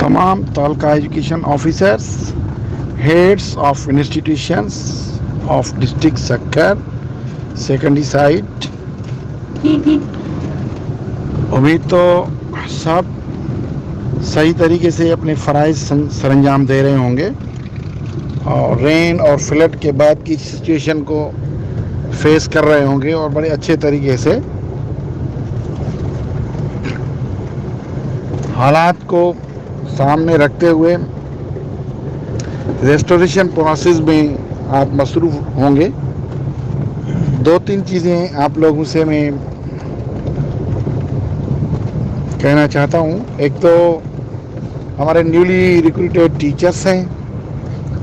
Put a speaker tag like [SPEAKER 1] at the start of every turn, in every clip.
[SPEAKER 1] तमाम तालका education officers, heads of institutions of district Sukkur secondary site, उम्मीद तो सब सही तरीके से अपने फ़राइज़ सरंजाम दे रहे होंगे और रेन और फ्लड के बाद की सिचुएशन को फेस कर रहे होंगे और बड़े अच्छे तरीके से हालात को सामने रखते हुए रेस्टोरेशन प्रोसेस में आप मसरूफ़ होंगे। दो तीन चीज़ें आप लोगों से मैं कहना चाहता हूँ। एक तो हमारे न्यूली रिक्रूटेड टीचर्स हैं,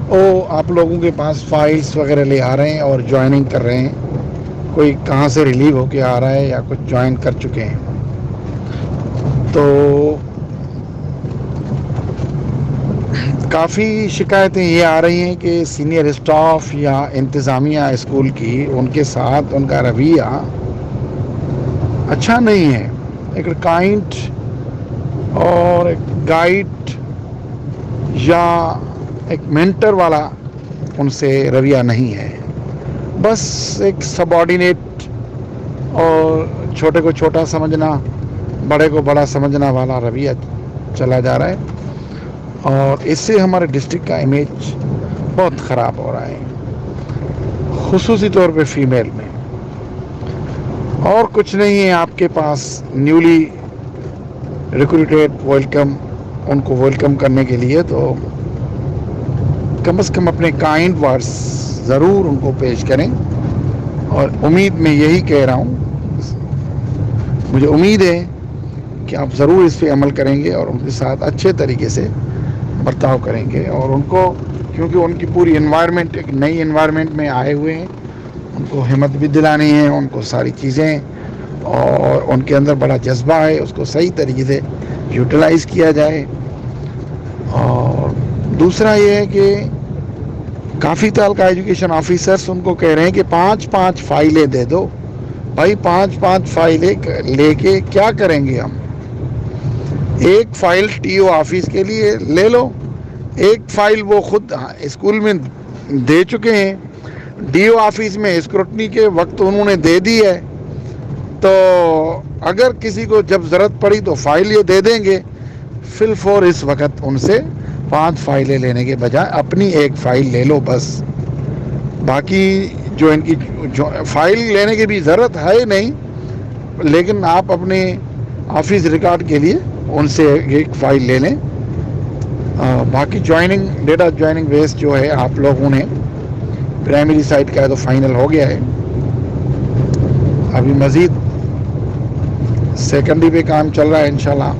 [SPEAKER 1] वो आप लोगों के पास फाइल्स वगैरह ले आ रहे हैं और ज्वाइनिंग कर रहे हैं। कोई कहाँ से रिलीव होके आ रहा है या कुछ ज्वाइन कर चुके हैं। तो काफ़ी शिकायतें ये आ रही हैं कि सीनियर स्टाफ या इंतज़ामिया स्कूल की उनके साथ उनका रवैया अच्छा नहीं है। एक काइंड और एक गाइड या एक मेंटर वाला उनसे रवैया नहीं है। बस एक सबऑर्डिनेट और छोटे को छोटा समझना, बड़े को बड़ा समझना वाला रवैया चला जा रहा है और इससे हमारे डिस्ट्रिक्ट का इमेज बहुत ख़राब हो रहा है, खुसूसी तौर पे फीमेल में। और कुछ नहीं है आपके पास न्यूली रिक्रूटेड उनको वेलकम करने के लिए, तो कम से कम अपने काइंड वर्ड्स ज़रूर उनको पेश करें। और उम्मीद मैं यही कह रहा हूँ, मुझे उम्मीद है कि आप ज़रूर इस पर अमल करेंगे और उनके साथ अच्छे तरीके से बर्ताव करेंगे। और उनको, क्योंकि उनकी पूरी एनवायरनमेंट एक नई एनवायरनमेंट में आए हुए हैं, उनको हिम्मत भी दिलानी है, उनको सारी चीज़ें, और उनके अंदर बड़ा जज्बा है, उसको सही तरीके से यूटिलाइज़ किया जाए। और दूसरा ये है कि काफ़ी तालका एजुकेशन ऑफिसर्स उनको कह रहे हैं कि 5-5 फाइलें दे दो। भाई 5-5 फाइलें लेके क्या करेंगे हम? एक फ़ाइल टीओ ऑफिस के लिए ले लो, एक फ़ाइल वो खुद स्कूल में दे चुके हैं, डीओ ऑफिस में स्क्रूटनी के वक्त उन्होंने दे दी है, तो अगर किसी को जब ज़रूरत पड़ी तो फाइल ये दे देंगे। फिल फॉर इस वक्त उनसे 5 फाइलें लेने के बजाय अपनी एक फ़ाइल ले लो बस। बाकी जो इनकी फाइल लेने की भी ज़रूरत है नहीं, लेकिन आप अपने ऑफिस रिकॉर्ड के लिए उनसे एक फ़ाइल ले लें। बाकी ज्वाइनिंग, डेटा ज्वाइनिंग बेस जो है आप लोगों ने प्राइमरी साइट का तो फाइनल हो गया है, अभी मज़ीद सेकेंडरी पे काम चल रहा है। इंशाल्लाह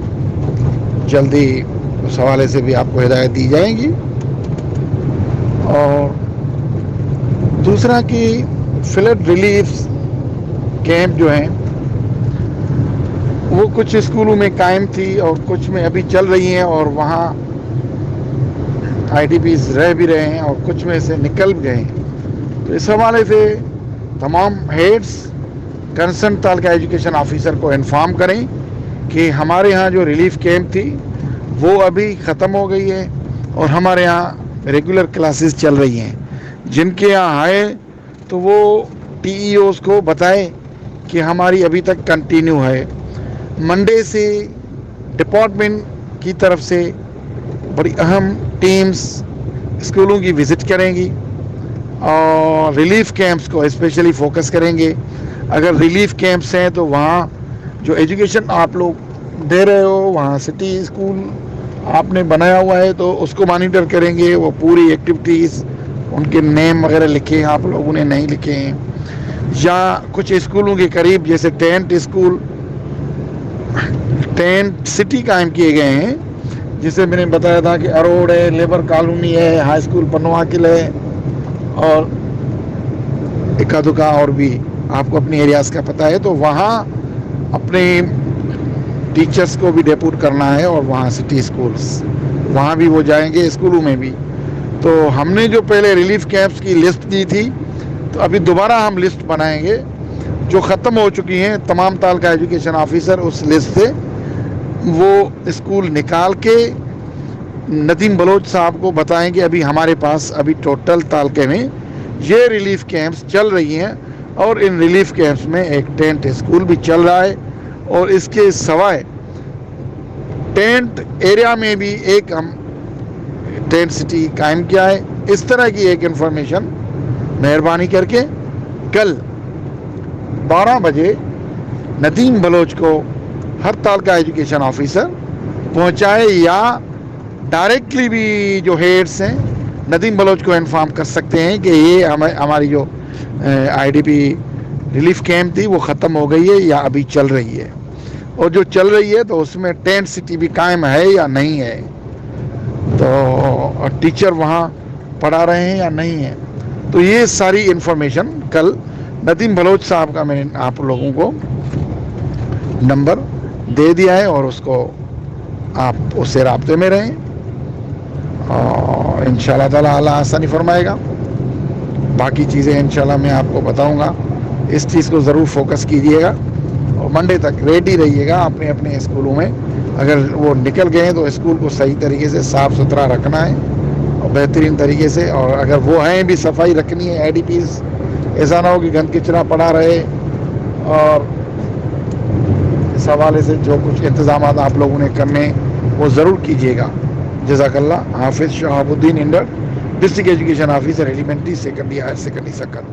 [SPEAKER 1] जल्दी उस हवाले से भी आपको हिदायत दी जाएगी। और दूसरा कि फ्लड रिलीफ कैंप जो हैं वो कुछ स्कूलों में कायम थी और कुछ में अभी चल रही हैं, और वहाँ IDPs रह भी रहे हैं और कुछ में से निकल भी गए हैं। तो इस हवाले से तमाम हेड्स कंसर्न तालका एजुकेशन ऑफिसर को इन्फॉर्म करें कि हमारे यहाँ जो रिलीफ कैंप थी वो अभी ख़त्म हो गई है और हमारे यहाँ रेगुलर क्लासेस चल रही हैं। जिनके यहाँ आए तो वो TEOs को बताएं कि हमारी अभी तक कंटिन्यू है। मंडे से डिपार्टमेंट की तरफ से बड़ी अहम टीम्स स्कूलों की विज़िट करेंगी और रिलीफ कैंप्स को स्पेशली फोकस करेंगे। अगर रिलीफ कैंप्स हैं तो वहाँ जो एजुकेशन आप लोग दे रहे हो, वहाँ सिटी स्कूल आपने बनाया हुआ है तो उसको मॉनिटर करेंगे। वो पूरी एक्टिविटीज़, उनके नेम वगैरह लिखे हैं, आप लोगों ने नहीं लिखे हैं। या कुछ स्कूलों के करीब जैसे टेंट सिटी कायम किए गए हैं, जिसे मैंने बताया था कि अरोड़ है, लेबर कॉलोनी है, हाई स्कूल पनवा किले है और इक्का दुक्का और भी आपको अपने एरियाज़ का पता है। तो वहाँ अपने टीचर्स को भी डेपूट करना है और वहाँ सिटी स्कूल्स, वहाँ भी वो जाएंगे, स्कूलों में भी। तो हमने जो पहले रिलीफ कैंप्स की लिस्ट दी थी, तो अभी दोबारा हम लिस्ट बनाएंगे जो ख़त्म हो चुकी हैं। तमाम तालका एजुकेशन ऑफिसर उस लिस्ट से वो स्कूल निकाल के नदीम बलोच साहब को बताएं कि अभी हमारे पास अभी टोटल तालके में ये रिलीफ कैंप्स चल रही हैं और इन रिलीफ कैंप्स में एक टेंट स्कूल भी चल रहा है और इसके सिवाय टेंट एरिया में भी एक हम टेंट सिटी कायम किया है। इस तरह की एक इंफॉर्मेशन मेहरबानी करके कल 12 बजे नदीम बलोच को हर तालका एजुकेशन ऑफिसर पहुंचाए या डायरेक्टली भी जो हेड्स हैं नदीम बलोच को इन्फॉर्म कर सकते हैं कि ये हमारी जो आईडीपी रिलीफ कैंप थी वो ख़त्म हो गई है या अभी चल रही है, और जो चल रही है तो उसमें टेंट सिटी भी कायम है या नहीं है, तो टीचर वहाँ पढ़ा रहे हैं या नहीं है। तो ये सारी इन्फॉर्मेशन कल नदीम बलोच साहब का मैंने आप लोगों को नंबर दे दिया है और उसको आप उससे राब्ते में रहें और इंशाल्लाह ताला अल्लाह आसानी फरमाएगा। बाकी चीज़ें इंशाल्लाह मैं आपको बताऊंगा। इस चीज़ को ज़रूर फोकस कीजिएगा और मंडे तक रेडी रहिएगा अपने अपने स्कूलों में। अगर वो निकल गए तो स्कूल को सही तरीके से साफ़ सुथरा रखना है और बेहतरीन तरीके से, और अगर वो हैं भी सफाई रखनी है एडीपीज़, ऐसा ना हो कि गंद कचरा पड़ा रहे। और इस हवाले से जो कुछ इंतज़ाम आप लोगों ने करने वो ज़रूर कीजिएगा। जज़ाकल्लाह। Hafiz Shahabuddin Inder, district education officer, elementary, secondary, higher secondary, सक्कर।